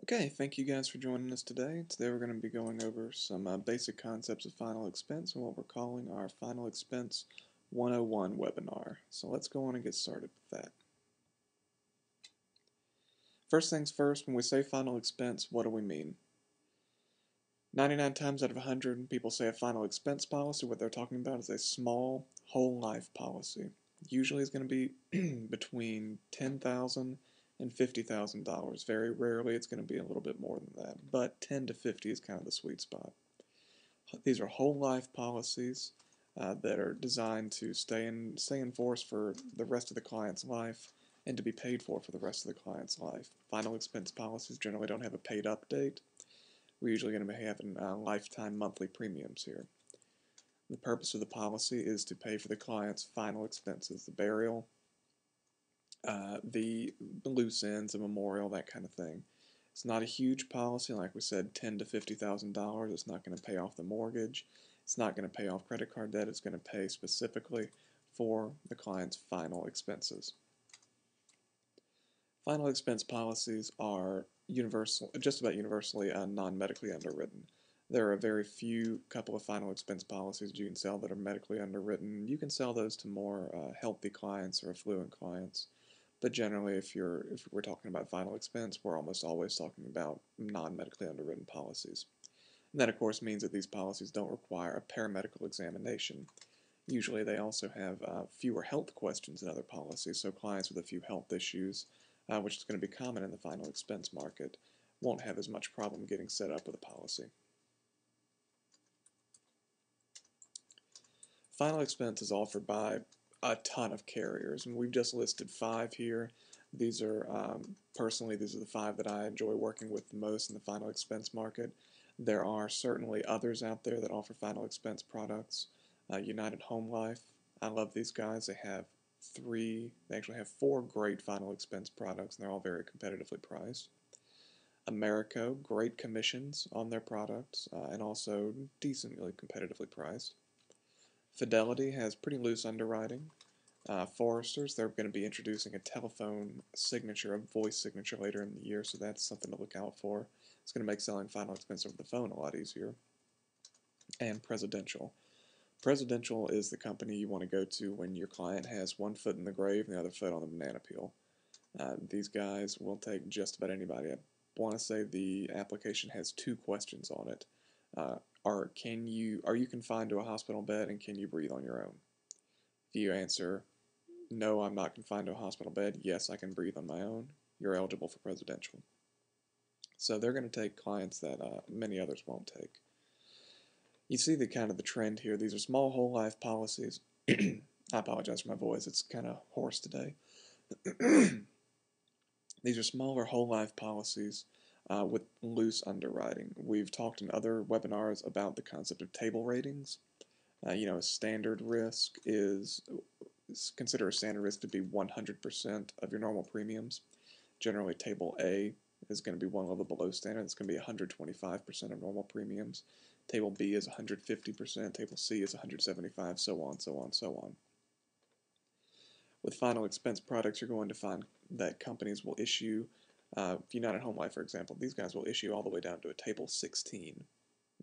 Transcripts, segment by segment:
Okay, thank you guys for joining us today. Today we're going to be going over some basic concepts of final expense and what we're calling our Final Expense 101 webinar. So let's go on and get started with that. First things first, when we say final expense, what do we mean? 99 times out of 100 when people say a final expense policy, what they're talking about is a small whole life policy. Usually it's going to be between $10,000 and $50,000. Very rarely it's going to be a little bit more than that, but 10 to 50 is kind of the sweet spot. These are whole life policies that are designed to stay in force for the rest of the client's life and to be paid for the rest of the client's life. Final expense policies generally don't have a paid up date. We're usually going to be having lifetime monthly premiums here. The purpose of the policy is to pay for the client's final expenses, the burial, the loose ends, a memorial, that kind of thing. It's not a huge policy, like we said, $10,000 to $50,000. It's not going to pay off the mortgage. It's not going to pay off credit card debt. It's going to pay specifically for the client's final expenses. Final expense policies are just about universally non-medically underwritten. There are a very few couple of final expense policies you can sell that are medically underwritten. You can sell those to more healthy clients or affluent clients. But generally, if we're talking about final expense, we're almost always talking about non-medically underwritten policies. And that, of course, means that these policies don't require a paramedical examination. Usually, they also have fewer health questions than other policies, so clients with a few health issues, which is going to be common in the final expense market, won't have as much problem getting set up with a policy. Final expense is offered by a ton of carriers, and we've just listed 5 here. These are, personally, these are the 5 that I enjoy working with the most in the final expense market. There are certainly others out there that offer final expense products. United Home Life, I love these guys. They actually have 4 great final expense products, and they're all very competitively priced. Americo, great commissions on their products, and also decently competitively priced. Fidelity has pretty loose underwriting. Foresters, they're going to be introducing a telephone signature, a voice signature later in the year, so that's something to look out for. It's going to make selling final expense over the phone a lot easier. And Presidential. Presidential is the company you want to go to when your client has one foot in the grave and the other foot on the banana peel. These guys will take just about anybody. I want to say the application has 2 questions on it. Are you confined to a hospital bed and can you breathe on your own? If you answer, no, I'm not confined to a hospital bed, yes, I can breathe on my own, you're eligible for Presidential. So they're going to take clients that many others won't take. You see the kind of the trend here. These are small whole life policies. I apologize for my voice. It's kind of hoarse today. These are smaller whole life policies with loose underwriting. We've talked in other webinars about the concept of table ratings. A standard risk consider a standard risk to be 100% of your normal premiums. Generally, table A is going to be one level below standard. It's going to be 125% of normal premiums. Table B is 150%. Table C is 175%, so on, so on, so on. With final expense products, you're going to find that companies will issue, United Home Life, for example, these guys will issue all the way down to a table 16.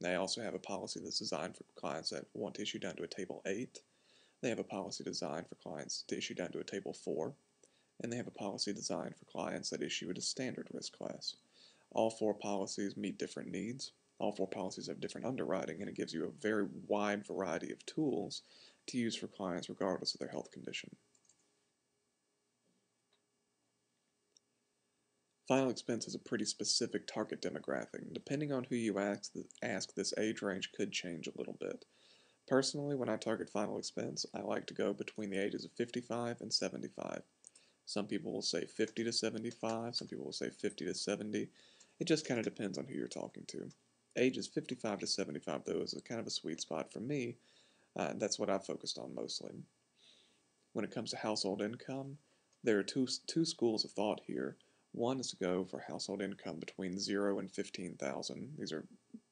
They also have a policy that's designed for clients that want to issue down to a table 8. They have a policy designed for clients to issue down to a table 4. And they have a policy designed for clients that issue at a standard risk class. All 4 policies meet different needs. All 4 policies have different underwriting, and it gives you a very wide variety of tools to use for clients regardless of their health condition. Final expense is a pretty specific target demographic. Depending on who you ask, this age range could change a little bit. Personally, when I target final expense, I like to go between the ages of 55 and 75. Some people will say 50 to 75, some people will say 50 to 70. It just kind of depends on who you're talking to. Ages 55 to 75, though, is kind of a sweet spot for me. That's what I've focused on mostly. When it comes to household income, there are two schools of thought here. One is to go for household income between 0 and 15,000. These are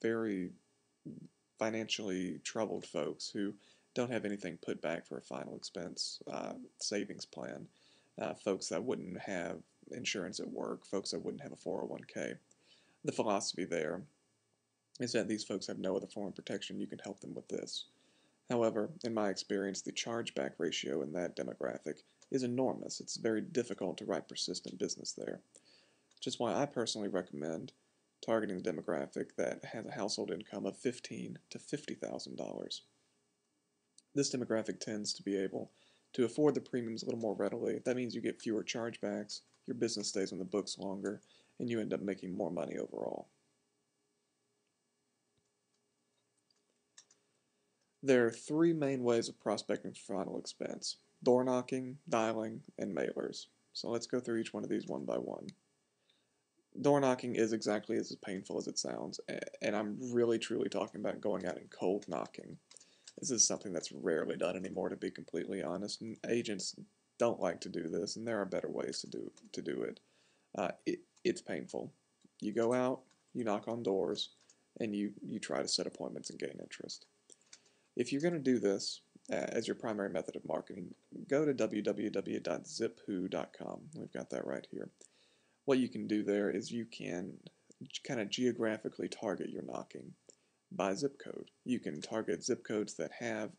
very financially troubled folks who don't have anything put back for a final expense savings plan. Folks that wouldn't have insurance at work, folks that wouldn't have a 401k. The philosophy there is that these folks have no other form of protection. You can help them with this. However, in my experience, the chargeback ratio in that demographic is enormous. It's very difficult to write persistent business there, which is why I personally recommend targeting the demographic that has a household income of $15,000 to $50,000. This demographic tends to be able to afford the premiums a little more readily. That means you get fewer chargebacks, your business stays on the books longer, and you end up making more money overall. There are three main ways of prospecting for final expense: door knocking, dialing, and mailers. So let's go through each one of these one by one. Door knocking is exactly as painful as it sounds, and I'm really truly talking about going out and cold knocking. This is something that's rarely done anymore, to be completely honest, and agents don't like to do this, and there are better ways to do it. It's painful. You go out, you knock on doors, and you try to set appointments and gain interest. If you're going to do this as your primary method of marketing, go to www.zipwho.com. We've got that right here. What you can do there is you can kind of geographically target your knocking by zip code. You can target zip codes that have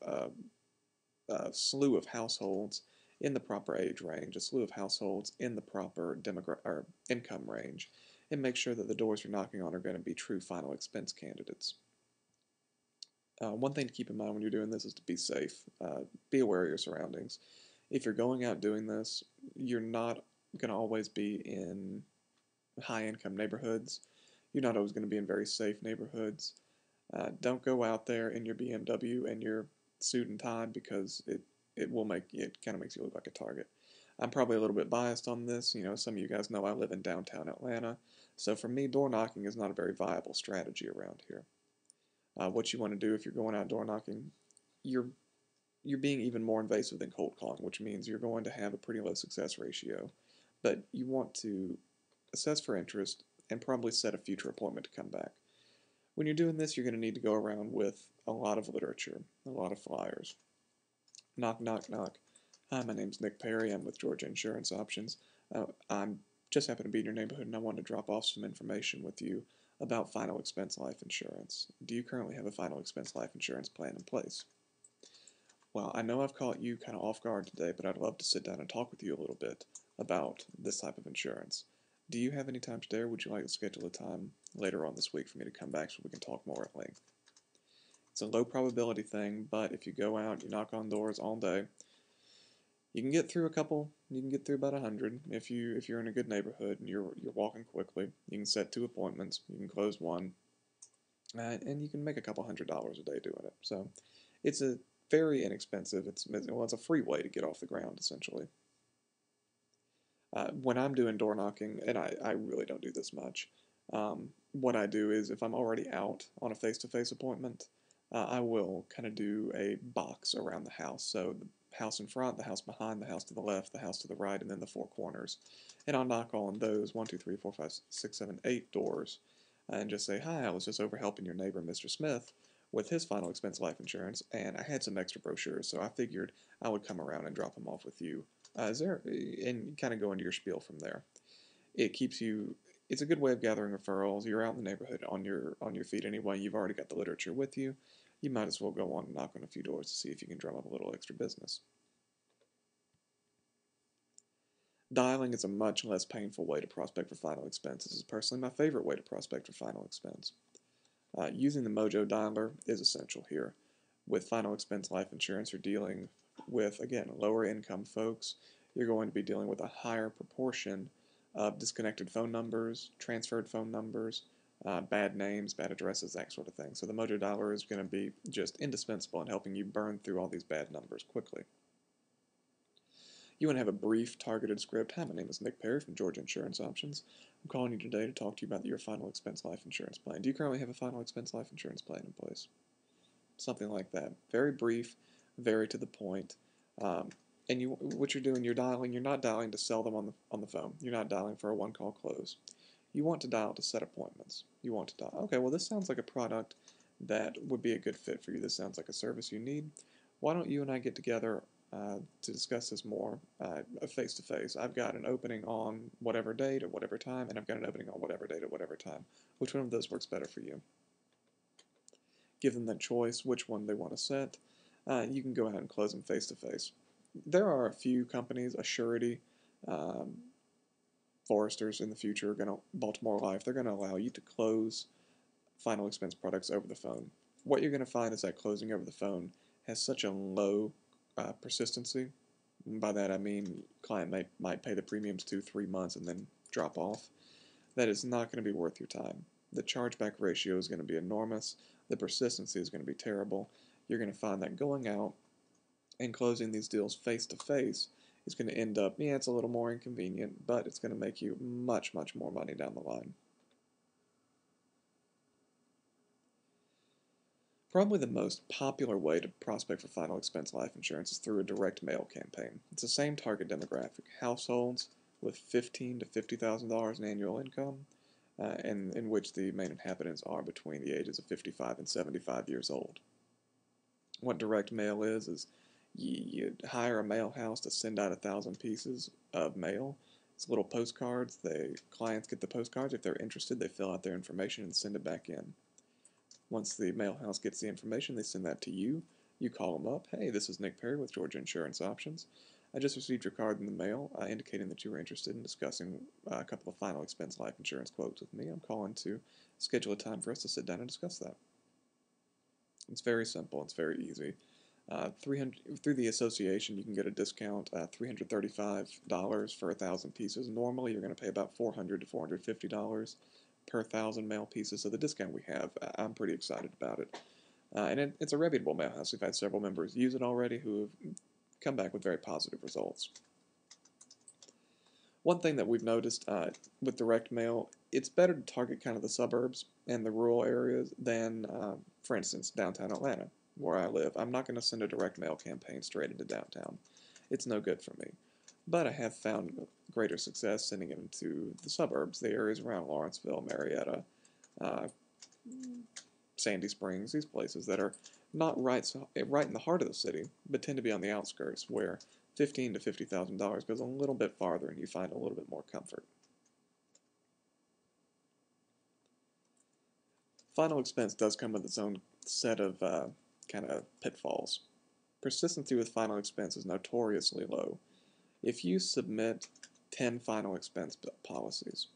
a slew of households in the proper age range, a slew of households in the proper or income range, and make sure that the doors you're knocking on are going to be true final expense candidates. One thing to keep in mind when you're doing this is to be safe. Be aware of your surroundings. If you're going out doing this, you're not going to always be in high-income neighborhoods. You're not always going to be in very safe neighborhoods. Don't go out there in your BMW and your suit and tie, because it kind of makes you look like a target. I'm probably a little bit biased on this. You know, some of you guys know I live in downtown Atlanta, so for me, door knocking is not a very viable strategy around here. What you want to do if you're going out door knocking, you're being even more invasive than cold calling, which means you're going to have a pretty low success ratio. But you want to assess for interest and probably set a future appointment to come back. When you're doing this, you're going to need to go around with a lot of literature, a lot of flyers. Knock, knock, knock. Hi, my name's Nick Perry. I'm with Georgia Insurance Options. I'm just happen to be in your neighborhood, and I wanted to drop off some information with you about final expense life insurance. Do you currently have a final expense life insurance plan in place? Well, I know I've caught you kind of off guard today, but I'd love to sit down and talk with you a little bit about this type of insurance. Do you have any time today, or would you like to schedule a time later on this week for me to come back so we can talk more at length? It's a low probability thing, but if you go out, you knock on doors all day, you can get through a couple. You can get through about 100 if you're in a good neighborhood and you're walking quickly. You can set 2 appointments. You can close one, and you can make a couple $100 a day doing it. So it's a very inexpensive. It's a free way to get off the ground essentially. When I'm doing door knocking, and I really don't do this much, what I do is if I'm already out on a face-to-face appointment, I will kind of do a box around the house. So the house in front, the house behind, the house to the left, the house to the right, and then the 4 corners. And I'll knock on those 1, 2, 3, 4, 5, 6, 7, 8 doors and just say, hi, I was just over helping your neighbor, Mr. Smith, with his final expense life insurance, and I had some extra brochures, so I figured I would come around and drop them off with you. And kind of go into your spiel from there. It keeps you. It's a good way of gathering referrals. You're out in the neighborhood on your feet anyway. You've already got the literature with you. You might as well go on and knock on a few doors to see if you can drum up a little extra business. Dialing is a much less painful way to prospect for final expense. This is personally my favorite way to prospect for final expense. Using the Mojo dialer is essential here. With final expense life insurance, you're dealing with, again, lower income folks. You're going to be dealing with a higher proportion of disconnected phone numbers, transferred phone numbers, bad names, bad addresses, that sort of thing. So the Mojo dialer is going to be just indispensable in helping you burn through all these bad numbers quickly. You want to have a brief, targeted script. Hi, my name is Nick Perry from Georgia Insurance Options. I'm calling you today to talk to you about your final expense life insurance plan. Do you currently have a final expense life insurance plan in place? Something like that. Very brief, very to the point. And what you're doing, you're dialing. You're not dialing to sell them on the phone. You're not dialing for a one-call close. You want to dial to set appointments. You want to dial. Okay, well, this sounds like a product that would be a good fit for you. This sounds like a service you need. Why don't you and I get together to discuss this more face-to-face. I've got an opening on whatever date at whatever time, and I've got an opening on whatever date at whatever time. Which one of those works better for you? Give them that choice, which one they want to set. You can go ahead and close them face-to-face. There are a few companies, Assurity, um, Foresters in the future, Baltimore Life, they're going to allow you to close final expense products over the phone. What you're going to find is that closing over the phone has such a low persistency. And by that I mean client might pay the premiums 2-3 months and then drop off. That is not going to be worth your time. The chargeback ratio is going to be enormous. The persistency is going to be terrible. You're going to find that going out and closing these deals face to face is going to end up, yeah, it's a little more inconvenient, but it's going to make you much, much more money down the line. Probably the most popular way to prospect for final expense life insurance is through a direct mail campaign. It's the same target demographic, households with $15,000 to $50,000 in annual income, and in which the main inhabitants are between the ages of 55 and 75 years old. What direct mail is you hire a mail house to send out 1,000 pieces of mail. It's little postcards. The clients get the postcards. If they're interested, they fill out their information and send it back in. Once the mail house gets the information, they send that to you. You call them up. Hey, this is Nick Perry with Georgia Insurance Options. I just received your card in the mail indicating that you were interested in discussing a couple of final expense life insurance quotes with me. I'm calling to schedule a time for us to sit down and discuss that. It's very simple. It's very easy. 300 through the association, you can get a discount, $335 for 1,000 pieces. Normally, you're going to pay about $400 to $450 per 1,000 mail pieces. So the discount we have, I'm pretty excited about it. And it's a reputable mail house. We've had several members use it already who have come back with very positive results. One thing that we've noticed with direct mail, it's better to target kind of the suburbs and the rural areas than, for instance, downtown Atlanta, where I live. I'm not going to send a direct mail campaign straight into downtown. It's no good for me. But I have found greater success sending it into the suburbs, the areas around Lawrenceville, Marietta, Sandy Springs, these places that are not right in the heart of the city, but tend to be on the outskirts, where $15,000 to $50,000 goes a little bit farther and you find a little bit more comfort. Final expense does come with its own set of kind of pitfalls. Persistency with final expense is notoriously low. If you submit 10 final expense policies,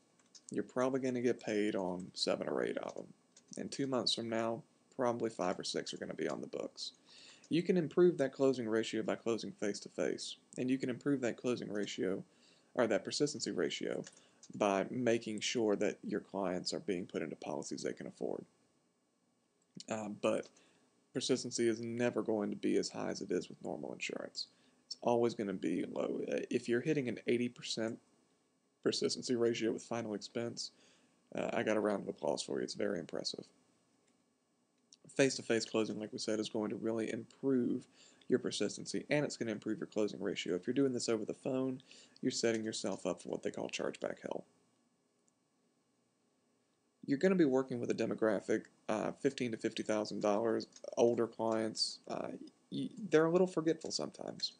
you're probably going to get paid on 7 or 8 of them. And 2 months from now, probably 5 or 6 are going to be on the books. You can improve that closing ratio by closing face-to-face, and you can improve that closing ratio, or that persistency ratio, by making sure that your clients are being put into policies they can afford. But persistency is never going to be as high as it is with normal insurance. It's always going to be low. If you're hitting an 80% persistency ratio with final expense, I got a round of applause for you. It's very impressive. Face-to-face closing, like we said, is going to really improve your persistency, and it's going to improve your closing ratio. If you're doing this over the phone, you're setting yourself up for what they call chargeback hell. You're going to be working with a demographic, $15,000 to $50,000, older clients. They're a little forgetful sometimes.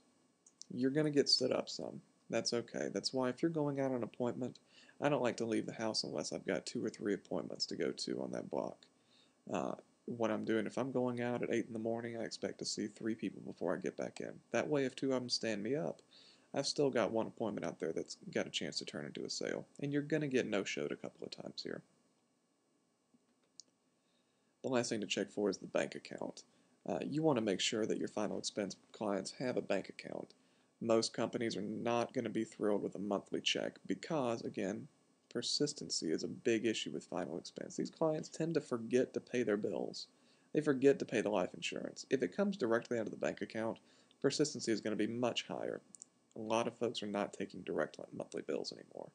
You're going to get stood up some. That's okay. That's why if you're going out on an appointment, I don't like to leave the house unless I've got 2 or 3 appointments to go to on that block. What I'm doing, if I'm going out at 8 in the morning, I expect to see 3 people before I get back in. That way, if 2 of them stand me up, I've still got 1 appointment out there that's got a chance to turn into a sale. And you're going to get no-showed a couple of times here. The last thing to check for is the bank account. You want to make sure that your final expense clients have a bank account. Most companies are not going to be thrilled with a monthly check because, again, persistency is a big issue with final expense. These clients tend to forget to pay their bills. They forget to pay the life insurance. If it comes directly out of the bank account, persistency is going to be much higher. A lot of folks are not taking direct monthly bills anymore.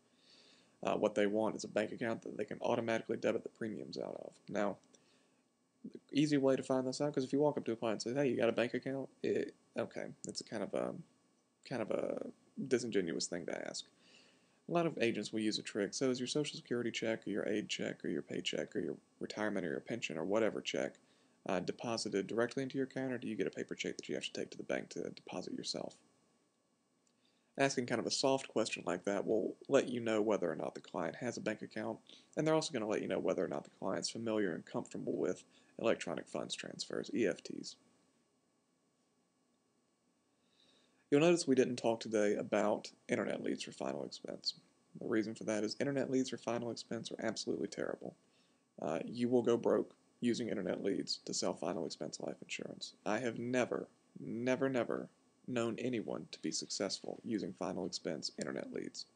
What they want is a bank account that they can automatically debit the premiums out of. Now, the easy way to find this out, because if you walk up to a client and say, hey, you got a bank account? Okay, it's a kind of a disingenuous thing to ask. A lot of agents will use a trick. So is your Social Security check or your aid check or your paycheck or your retirement or your pension or whatever check deposited directly into your account, or do you get a paper check that you have to take to the bank to deposit yourself? Asking kind of a soft question like that will let you know whether or not the client has a bank account, and they're also going to let you know whether or not the client's familiar and comfortable with electronic funds transfers, EFTs. You'll notice we didn't talk today about internet leads for final expense. The reason for that is internet leads for final expense are absolutely terrible. You will go broke using internet leads to sell final expense life insurance. I have never known anyone to be successful using final expense internet leads.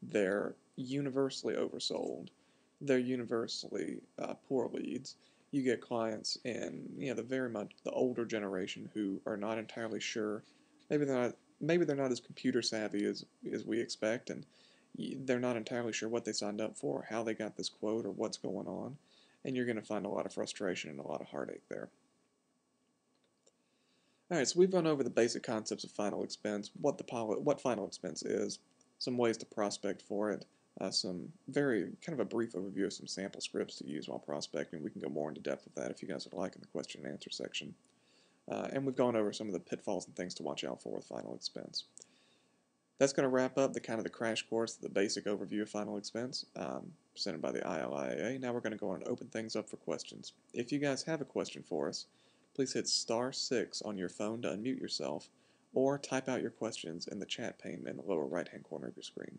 They're universally oversold. They're universally poor leads. You get clients in the older generation who are not entirely sure. Maybe they're not as computer savvy as we expect, and they're not entirely sure what they signed up for, how they got this quote, or what's going on, and you're going to find a lot of frustration and a lot of heartache there. Alright, so we've run over the basic concepts of final expense, what final expense is, some ways to prospect for it, some very kind of a brief overview of some sample scripts to use while prospecting. We can go more into depth with that if you guys would like in the question and answer section. And we've gone over some of the pitfalls and things to watch out for with final expense. That's going to wrap up the crash course, the basic overview of final expense presented by the ILIAA. Now we're going to go on and open things up for questions. If you guys have a question for us, please hit *6 on your phone to unmute yourself, or type out your questions in the chat pane in the lower right-hand corner of your screen.